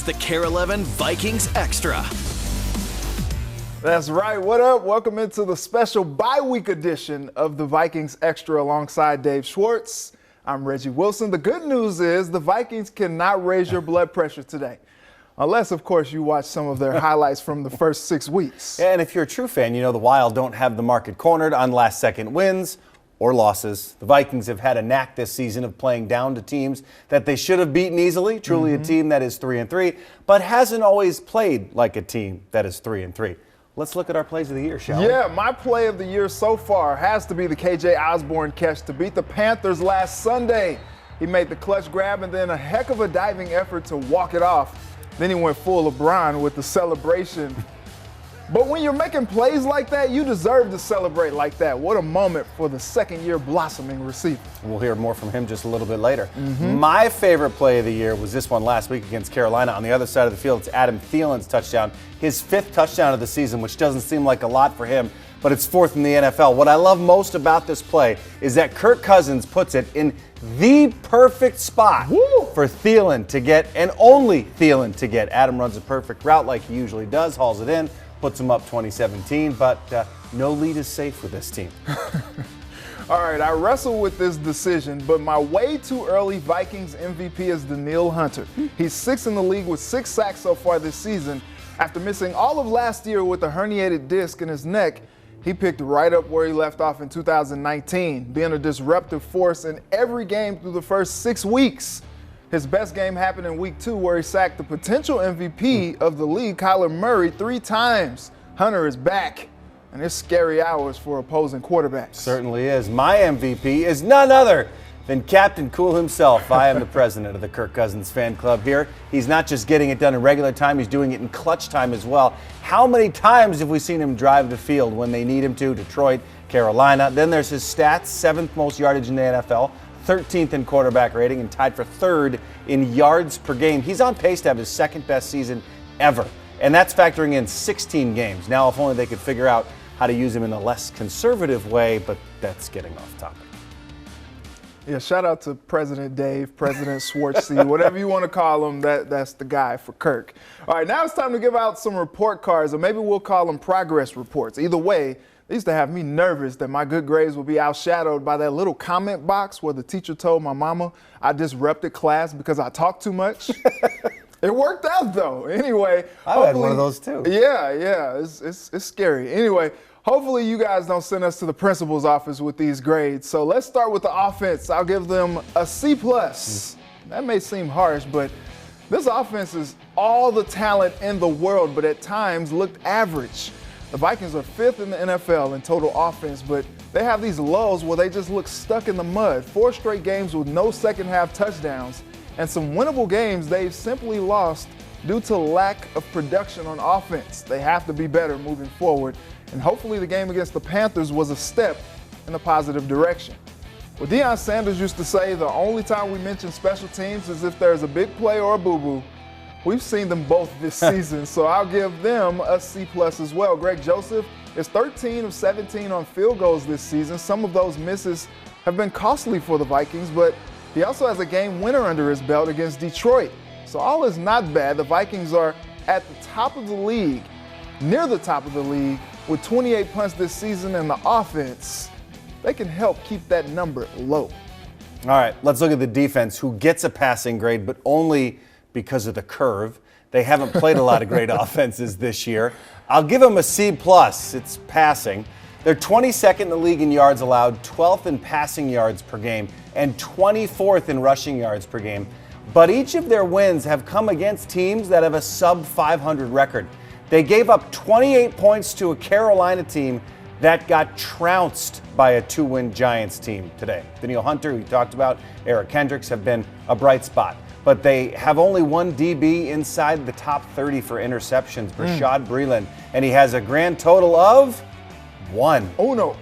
is the Care 11 Vikings Extra. That's right. What up? Welcome into the special bye-week edition of the Vikings Extra alongside Dave Schwartz. I'm Reggie Wilson. The good news is the Vikings cannot raise your blood pressure today. Unless, of course, you watch some of their highlights from the first 6 weeks. Yeah, and if you're a true fan, you know the Wild don't have the market cornered on last-second wins or losses. The Vikings have had a knack this season of playing down to teams that they should have beaten easily. Truly a team that is 3-3, but hasn't always played like a team that is 3-3. Let's look at our plays of the year, shall we? Yeah, my play of the year so far has to be the KJ Osborne catch to beat the Panthers last Sunday. He made the clutch grab and then a heck of a diving effort to walk it off. Then he went full LeBron with the celebration. But when you're making plays like that, you deserve to celebrate like that. What a moment for the second-year blossoming receiver. We'll hear more from him just a little bit later. My favorite play of the year was this one last week against Carolina. On the other side of the field, it's Adam Thielen's touchdown, his 5th touchdown of the season, which doesn't seem like a lot for him, but it's 4th in the NFL. What I love most about this play is that Kirk Cousins puts it in the perfect spot for Thielen to get, and only Thielen to get. Adam runs a perfect route like he usually does, hauls it in, puts him up 2017, but no lead is safe with this team. All right, I wrestle with this decision, but my way too early Vikings MVP is Danielle Hunter. He's 6th in the league with 6 sacks so far this season. After missing all of last year with a herniated disc in his neck, he picked right up where he left off in 2019, being a disruptive force in every game through the first 6 weeks. His best game happened in week 2 where he sacked the potential MVP of the league, Kyler Murray, 3 times. Hunter is back, and it's scary hours for opposing quarterbacks. Certainly is. My MVP is none other than Captain Cool himself. I am the president of the Kirk Cousins fan club here. He's not just getting it done in regular time, he's doing it in clutch time as well. How many times have we seen him drive the field when they need him to? Detroit, Carolina. Then there's his stats, 7th most yardage in the NFL, 13th in quarterback rating, and tied for 3rd in yards per game. He's on pace to have his 2nd best season ever. And that's factoring in 16 games. Now, if only they could figure out how to use him in a less conservative way, but that's getting off topic. Yeah, shout out to President Dave, President Schwartzy, whatever you want to call him, that's the guy for Kirk. All right, now it's time to give out some report cards, or maybe we'll call them progress reports. Either way, they used to have me nervous that my good grades would be outshadowed by that little comment box where the teacher told my mama I disrupted class because I talked too much. It worked out, though. Anyway. I had one of those, too. Yeah, it's scary. Anyway, hopefully you guys don't send us to the principal's office with these grades. So let's start with the offense. I'll give them a C+. That may seem harsh, but this offense is all the talent in the world, but at times looked average. The Vikings are 5th in the NFL in total offense, but they have these lulls where they just look stuck in the mud. 4 straight games with no second-half touchdowns, and some winnable games they've simply lost due to lack of production on offense. They have to be better moving forward, and hopefully the game against the Panthers was a step in a positive direction. Well, Deion Sanders used to say the only time we mention special teams is if there's a big play or a boo-boo. We've seen them both this season, so I'll give them a C+ as well. Greg Joseph is 13 of 17 on field goals this season. Some of those misses have been costly for the Vikings, but he also has a game winner under his belt against Detroit. So all is not bad. The Vikings are at the top of the league, near the top of the league, with 28 punts this season, and the offense, they can help keep that number low. All right, let's look at the defense, who gets a passing grade, but only because of the curve. They haven't played a lot of great offenses this year. I'll give them a C+. It's passing. They're 22nd in the league in yards allowed, 12th in passing yards per game, and 24th in rushing yards per game. But each of their wins have come against teams that have a sub-500 record. They gave up 28 points to a Carolina team that got trounced by a 2-win Giants team today. Danielle Hunter, who we talked about, Eric Kendricks have been a bright spot. But they have only one DB inside the top 30 for interceptions, Rashad Breeland, and he has a grand total of 1. Oh, no.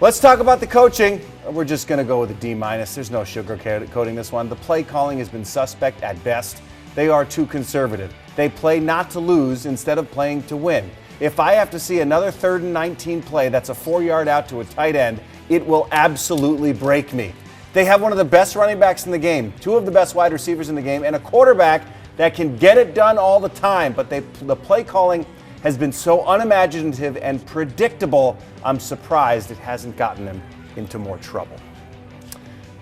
Let's talk about the coaching. We're just going to go with a D-. There's no sugarcoating this one. The play calling has been suspect at best. They are too conservative. They play not to lose instead of playing to win. If I have to see another 3rd and 19 play that's a 4-yard out to a tight end, it will absolutely break me. They have one of the best running backs in the game, 2 of the best wide receivers in the game, and a quarterback that can get it done all the time, but the play calling has been so unimaginative and predictable, I'm surprised it hasn't gotten them into more trouble.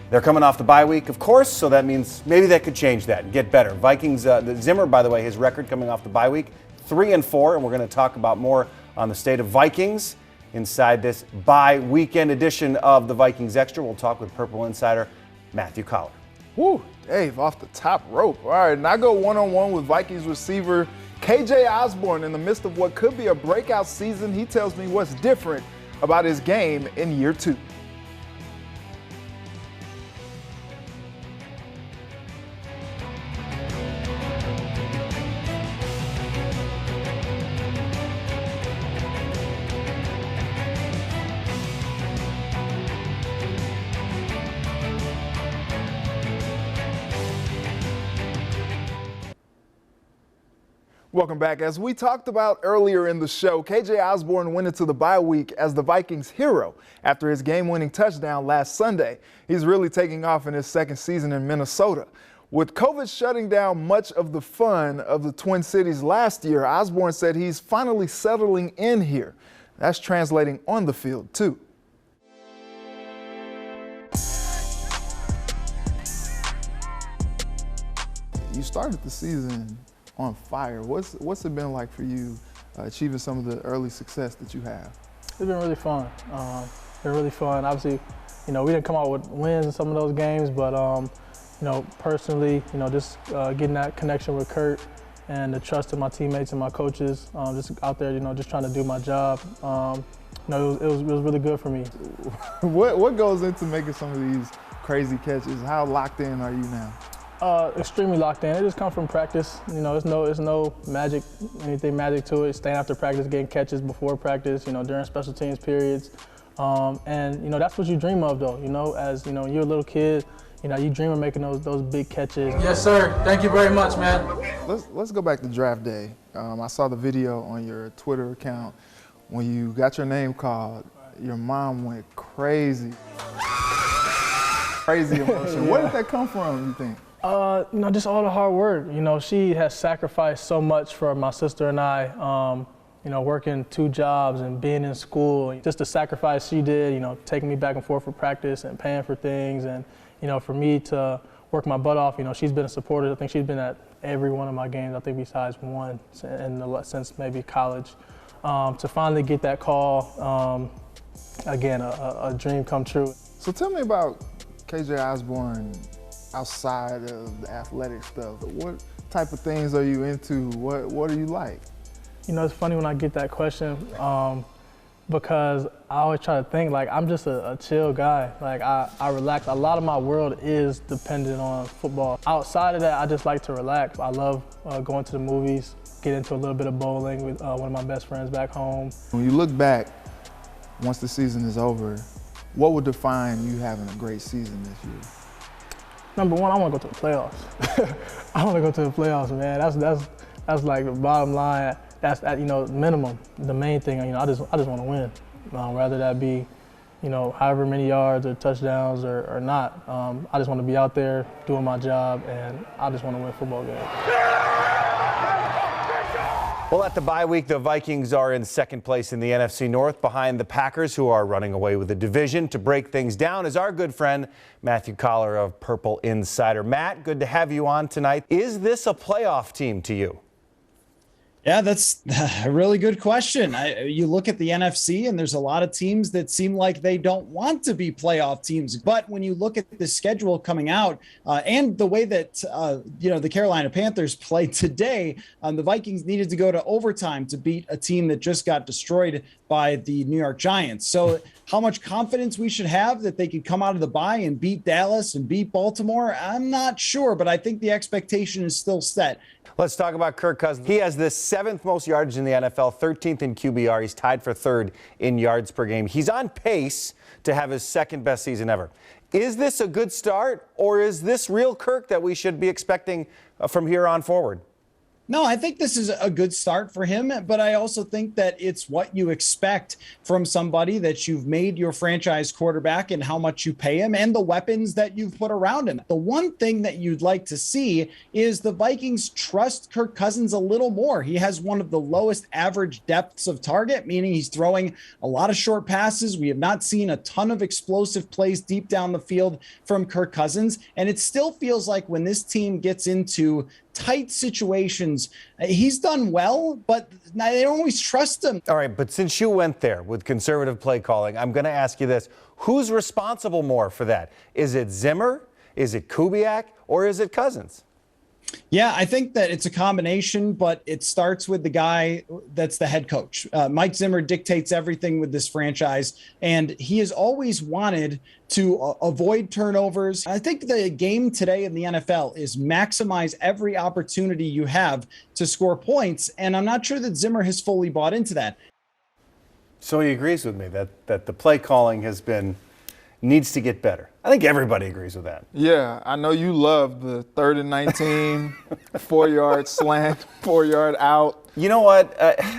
They're coming off the bye week, of course, so that means maybe they could change that and get better. Vikings, Zimmer, by the way, his record coming off the bye week, 3-4, and we're going to talk about more on the state of Vikings inside this bye weekend edition of the Vikings Extra. We'll talk with Purple Insider Matthew Collar. Woo, Dave, off the top rope. All right, and I go one-on-one with Vikings receiver KJ Osborne in the midst of what could be a breakout season. He tells me what's different about his game in year 2. Welcome back. As we talked about earlier in the show, KJ Osborne went into the bye week as the Vikings hero after his game-winning touchdown last Sunday. He's really taking off in his second season in Minnesota. With COVID shutting down much of the fun of the Twin Cities last year, Osborne said he's finally settling in here. That's translating on the field, too. You started the season on fire. What's it been like for you achieving some of the early success that you have? It's been really fun. Been really fun. Obviously, we didn't come out with wins in some of those games, but personally, just getting that connection with Kurt and the trust of my teammates and my coaches, just out there, just trying to do my job. It was really good for me. What goes into making some of these crazy catches? How locked in are you now? Extremely locked in. It just comes from practice. It's no magic, anything magic to it. Staying after practice, getting catches before practice, during special teams periods. And that's what you dream of though, as when you're a little kid, you dream of making those big catches. Yes, sir. Thank you very much, man. Let's go back to draft day. I saw the video on your Twitter account when you got your name called. Your mom went crazy. Crazy emotion. Yeah. Where did that come from, you think? Just all the hard work. She has sacrificed so much for my sister and I, working 2 jobs and being in school. Just the sacrifice she did, taking me back and forth for practice and paying for things. And, for me to work my butt off, she's been a supporter. I think she's been at every one of my games, I think besides one since maybe college. To finally get that call, again, a dream come true. So tell me about KJ Osborne outside of the athletic stuff. What type of things are you into? What are you like? It's funny when I get that question because I always try to think like I'm just a chill guy. Like I relax. A lot of my world is dependent on football. Outside of that, I just like to relax. I love going to the movies, get into a little bit of bowling with one of my best friends back home. When you look back, once the season is over, what would define you having a great season this year? Number one, I want to go to the playoffs. I want to go to the playoffs, man. That's like the bottom line. That's at minimum. The main thing, I just want to win. Rather that be, however many yards or touchdowns or not. I just want to be out there doing my job, and I just want to win football games. Well, at the bye week, the Vikings are in second place in the NFC North behind the Packers, who are running away with the division. To break things down is our good friend Matthew Collar of Purple Insider. Matt, good to have you on tonight. Is this a playoff team to you? Yeah, that's a really good question. You look at the NFC and there's a lot of teams that seem like they don't want to be playoff teams. But when you look at the schedule coming out and the way that, the Carolina Panthers played today, the Vikings needed to go to overtime to beat a team that just got destroyed by the New York Giants. So how much confidence we should have that they could come out of the bye and beat Dallas and beat Baltimore, I'm not sure, but I think the expectation is still set. Let's talk about Kirk Cousins. He has the 7th most yardage in the NFL, 13th in QBR. He's tied for 3rd in yards per game. He's on pace to have his 2nd best season ever. Is this a good start, or is this real Kirk that we should be expecting from here on forward? No, I think this is a good start for him, but I also think that it's what you expect from somebody that you've made your franchise quarterback and how much you pay him and the weapons that you've put around him. The one thing that you'd like to see is the Vikings trust Kirk Cousins a little more. He has one of the lowest average depths of target, meaning he's throwing a lot of short passes. We have not seen a ton of explosive plays deep down the field from Kirk Cousins, and it still feels like when this team gets into tight situations, he's done well, but they don't always trust him. All right, but since you went there with conservative play calling, I'm going to ask you this. Who's responsible more for that? Is it Zimmer? Is it Kubiak? Or is it Cousins? Yeah, I think that it's a combination, but it starts with the guy that's the head coach. Mike Zimmer dictates everything with this franchise, and he has always wanted to avoid turnovers. I think the game today in the NFL is maximize every opportunity you have to score points, and I'm not sure that Zimmer has fully bought into that. So he agrees with me that the play calling needs to get better. I think everybody agrees with that. Yeah, I know you love the 3rd and 19, 4-yard slant, 4-yard out. You know what?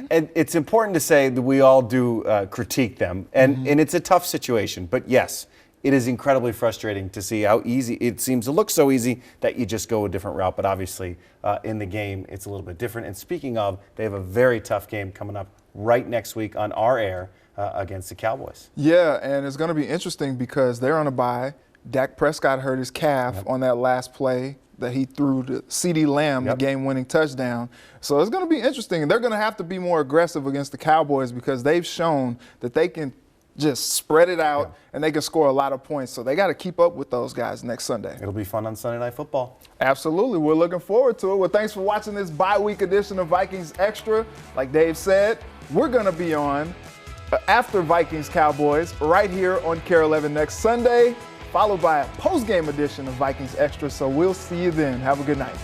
It's important to say that we all do critique them, and it's a tough situation. But yes, it is incredibly frustrating to see how easy it seems to look, so easy that you just go a different route. But obviously, in the game, it's a little bit different. And speaking of, they have a very tough game coming up right next week on our air against the Cowboys. Yeah, and it's going to be interesting because they're on a bye. Dak Prescott hurt his calf on that last play that he threw to CeeDee Lamb, the game-winning touchdown. So it's going to be interesting. They're going to have to be more aggressive against the Cowboys because they've shown that they can just spread it out and they can score a lot of points. So they got to keep up with those guys next Sunday. It'll be fun on Sunday Night Football. Absolutely. We're looking forward to it. Well, thanks for watching this bye-week edition of Vikings Extra. Like Dave said, we're going to be on after Vikings Cowboys right here on KARE 11 next Sunday, followed by a post-game edition of Vikings Extra. So we'll see you then. Have a good night.